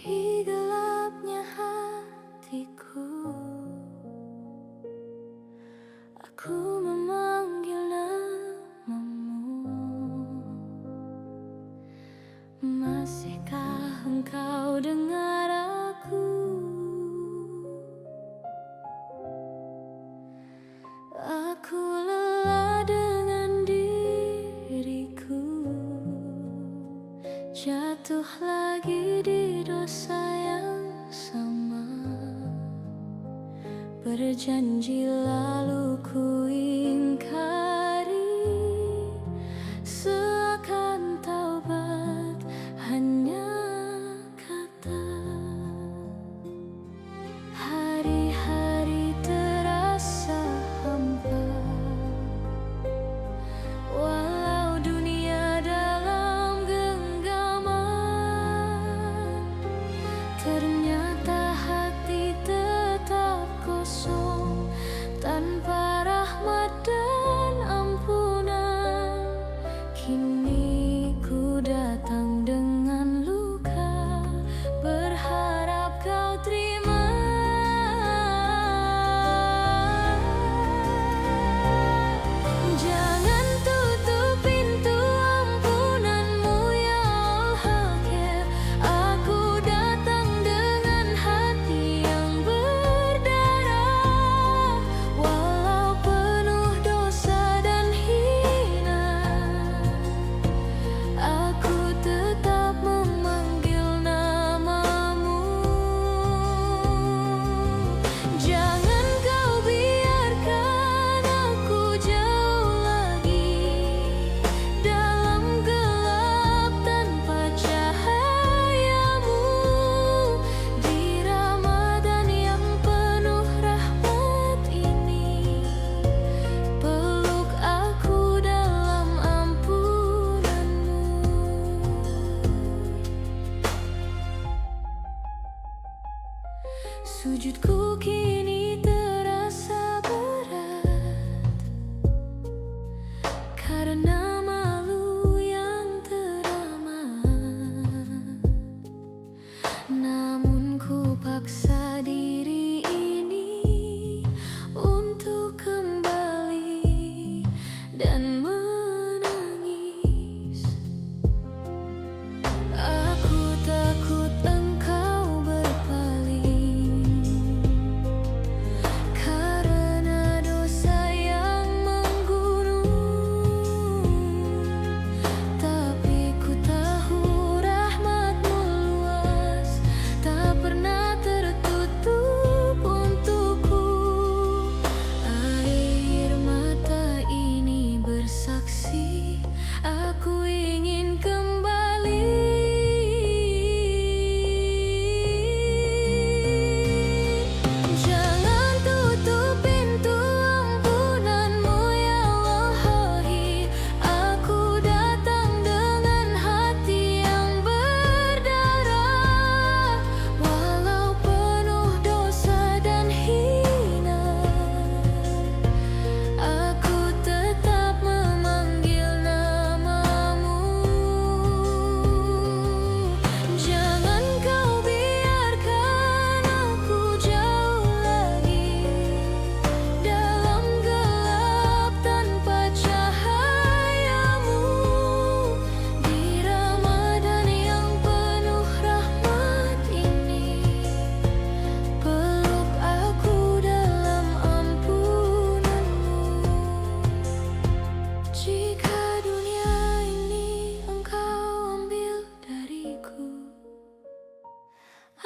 Di gelapnya hatiku, aku memanggil namamu. Masihkah engkau dengar aku? Aku lelah dengan diriku, jatuh lagi di dosa yang sama. Berjanji lalu ku ingkari, seakan taubat hanya kata. Hari-hari terasa hampa, walau dunia dalam genggaman. Ternyata hati tetap kosong, tanpa rahmat dan ampunan. Kini ku datang dengan luka, berharap kau terima. Jangan tutup pintu ampunanmu ya Al-Hakim. Aku datang dengan hati yang berdarah, walau penuh dosa dan hina. Aku tetap memanggil namamu. Jangan kau biarkan aku jauh lagi dalam gelap tanpa cahayamu. Di Ramadan yang penuh rahmat ini, peluk aku dalam ampunanmu. Sujudku kini terasa berat, karena malu yang teramat. Namun ku paksa diri ini untuk kembali dan menangis. Aku takut engkau berpaling,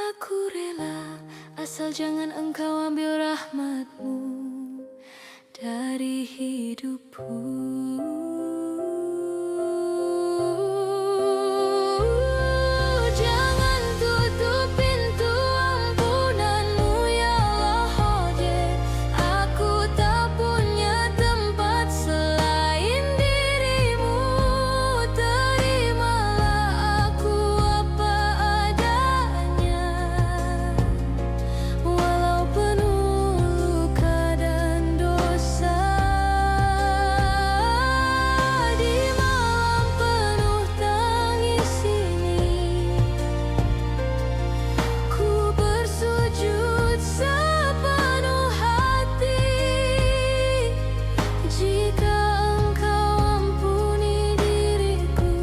Aku rela, asal jangan engkau ambil rahmatmu dari hidupku. Jangan tutup pintu ampunanmu ya Allah. Aku tak punya tempat selain dirimu. Terimalah aku apa adanya, walau penuh luka dan dosa. Di malam penuh tangis ini, ku bersujud sepenuh hati. Jika engkau ampuni diriku,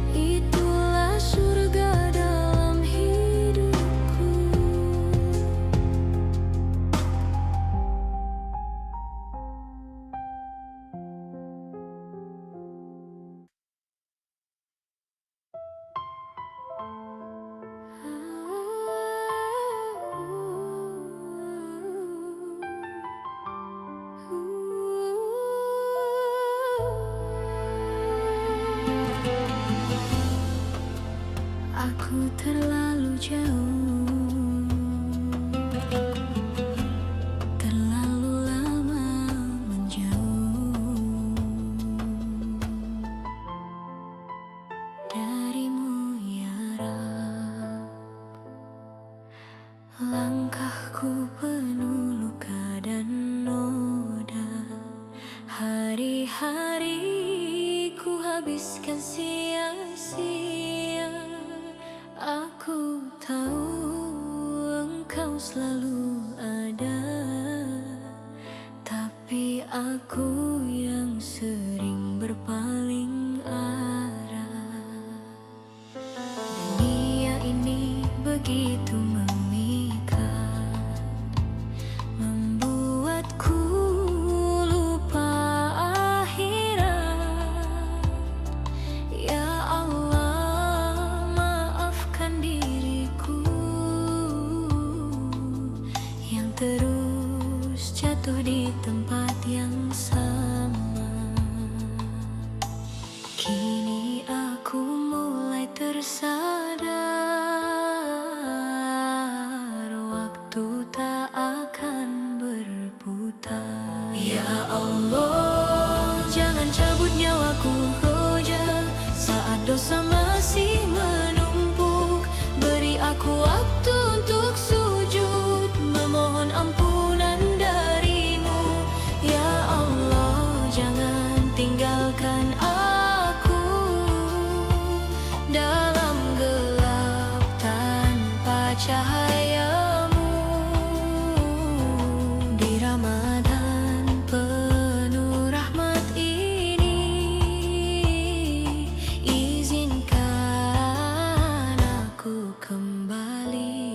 itulah surga dalam hidupku. Aku terlalu jauh, terlalu lama menjauh darimu ya Rab. Langkahku penuh luka dan noda. Hari-hari ku habiskan sia-sia. Aku tahu engkau selalu ada, tapi aku yang sering berpaling arah. Dunia ini begitu memikat, membuatku lupa akhirat. Ya Allah, maafkan diriku yang terus jatuh di tempat yang sama. Kini aku mulai tersadar, waktu tak akan berputar. Ya Allah, jangan cabut nyawaku roja saat dosa masih menumpuk. Beri aku waktu untuk sujud, memohon ampunan darimu. Ya Allah, jangan tinggalkan aku dalam gelap tanpa cahayamu. Di Ramadan penuh rahmat ini, izinkan aku kembali.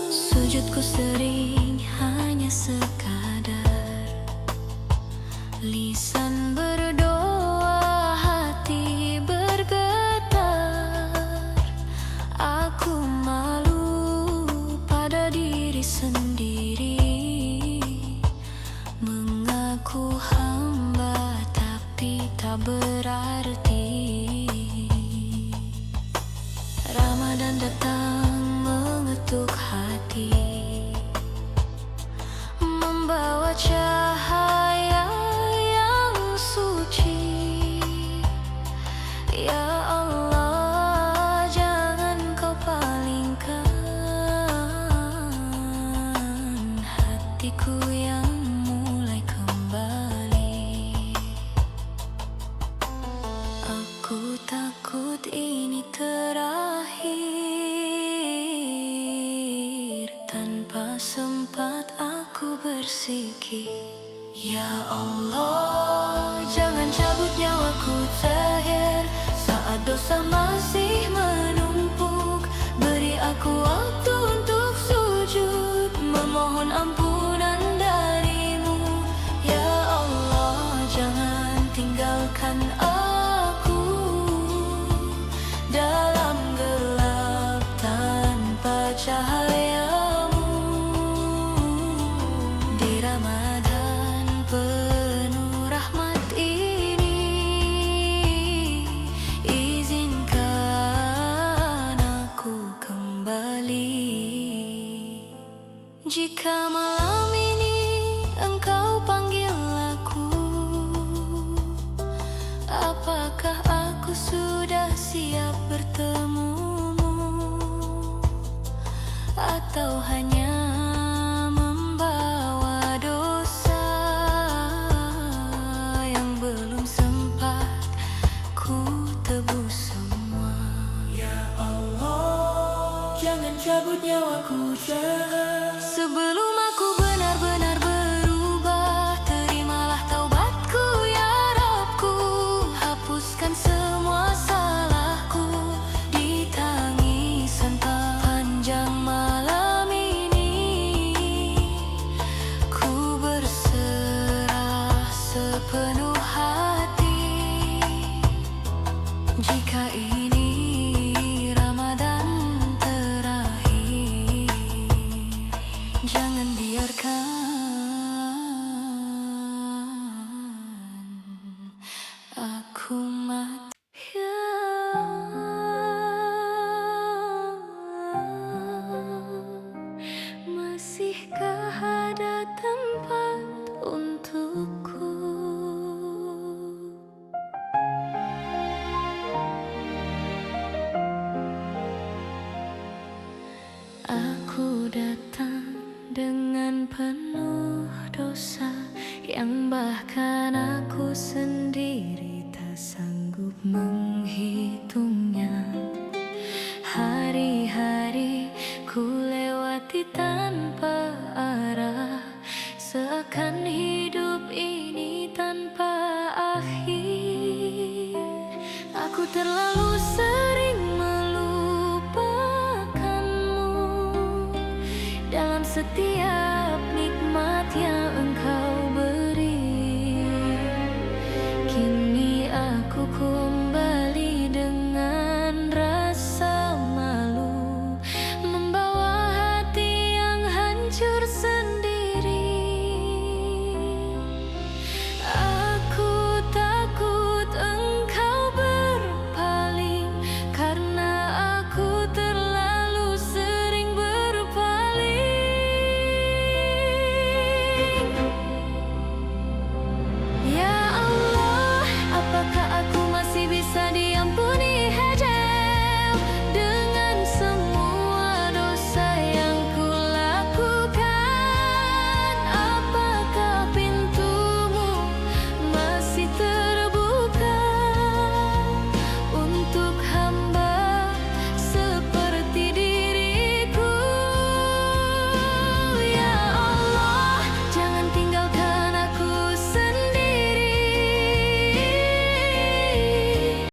Sujudku sering hanya sekadar lisan berdoa, hati bergetar. Aku malu pada diri sendiri, mengaku hamba tapi tak berarti. Ramadan datang mengetuk hati, membawa cahaya yang suci. Ya Allah, jangan kau palingkan hatiku yang mulai kembali. Aku takut ini terakhir, tanpa sempat aku bersikir. Ya Allah, jangan cabut nyawaku terakhir saat dosa masih menumpuk. Beri aku waktu untuk sujud, memohon ampunan darimu. Ya Allah, jangan tinggalkan aku cabut nyawaku sebelum aku benar-benar berubah. Terimalah taubatku ya Rabbku, hapuskan semua salahku di tangisan panjang malam ini. Ku berserah sepenuh hati. Jika ini Ramadan terakhir, jangan biarkan aku mati. Masihkah ada tempat untukku? Aku datang dengan penuh dosa yang bahkan aku sendiri tak sanggup menghitungnya. Hari-hari ku lewati tanpa arah, seakan hidup ini tanpa akhir. Aku terlalu sering melupakanmu dalam setiap